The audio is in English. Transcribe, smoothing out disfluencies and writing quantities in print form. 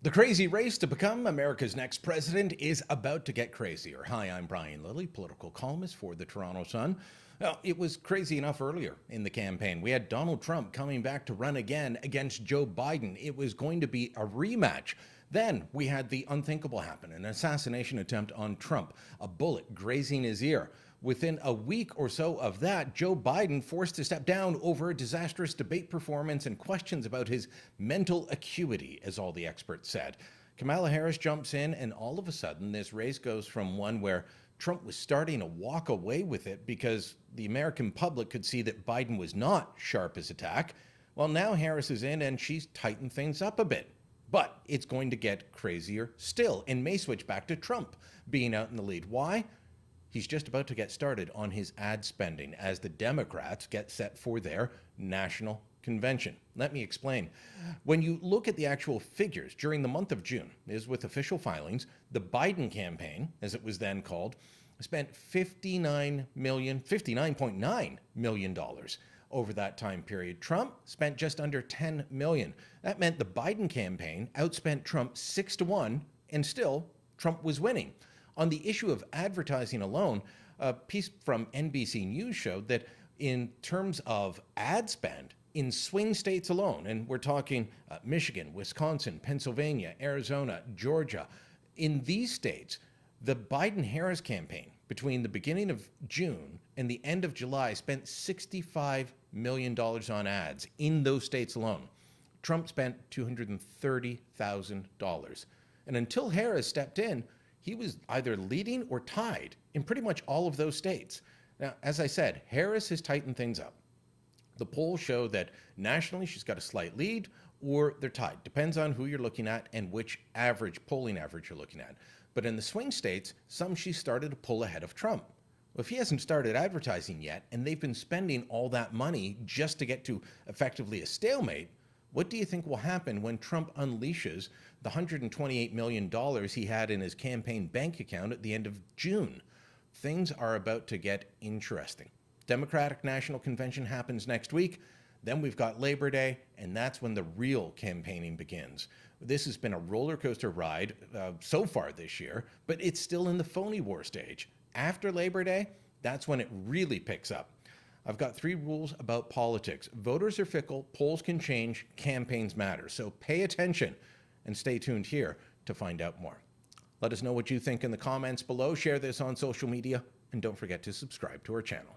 The crazy race to become America's next president is about to get crazier. Hi, I'm Brian Lilley, political columnist for the Toronto Sun. Well, it was crazy enough earlier in the campaign. We had Donald Trump coming back to run again against Joe Biden. It was going to be a rematch. Then we had the unthinkable happen, an assassination attempt on Trump, a bullet grazing his ear. Within a week or so of that, Joe Biden forced to step down over a disastrous debate performance and questions about his mental acuity, as all the experts said. Kamala Harris jumps in, and all of a sudden, this race goes from one where Trump was starting to walk away with it because the American public could see that Biden was not sharp as a tack. Well, now Harris is in, and she's tightened things up a bit. But it's going to get crazier still, and may switch back to Trump being out in the lead. Why? He's just about to get started on his ad spending as the Democrats get set for their national convention. Let me explain. When you look at the actual figures during the month of June, is with official filings, the Biden campaign, as it was then called, spent $59.9 million over that time period. Trump spent just under $10 million. That meant the Biden campaign outspent Trump 6-1, and still Trump was winning. On the issue of advertising alone, a piece from NBC News showed that in terms of ad spend in swing states alone, and we're talking Michigan, Wisconsin, Pennsylvania, Arizona, Georgia, in these states, the Biden-Harris campaign between the beginning of June and the end of July spent $65 million on ads in those states alone. Trump spent $230,000. And until Harris stepped in, he was either leading or tied in pretty much all of those states. Now, as I said, Harris has tightened things up. The polls show that nationally she's got a slight lead or they're tied. Depends on who you're looking at and which polling average you're looking at. But in the swing states, some she's started to pull ahead of Trump. Well, if he hasn't started advertising yet and they've been spending all that money just to get to effectively a stalemate, what do you think will happen when Trump unleashes the $128 million he had in his campaign bank account at the end of June? Things are about to get interesting. Democratic National Convention happens next week. Then we've got Labor Day, and that's when the real campaigning begins. This has been a roller coaster ride so far this year, but it's still in the phony war stage. After Labor Day, that's when it really picks up. I've got 3 rules about politics. Voters are fickle, polls can change, campaigns matter. So pay attention and stay tuned here to find out more. Let us know what you think in the comments below. Share this on social media, and don't forget to subscribe to our channel.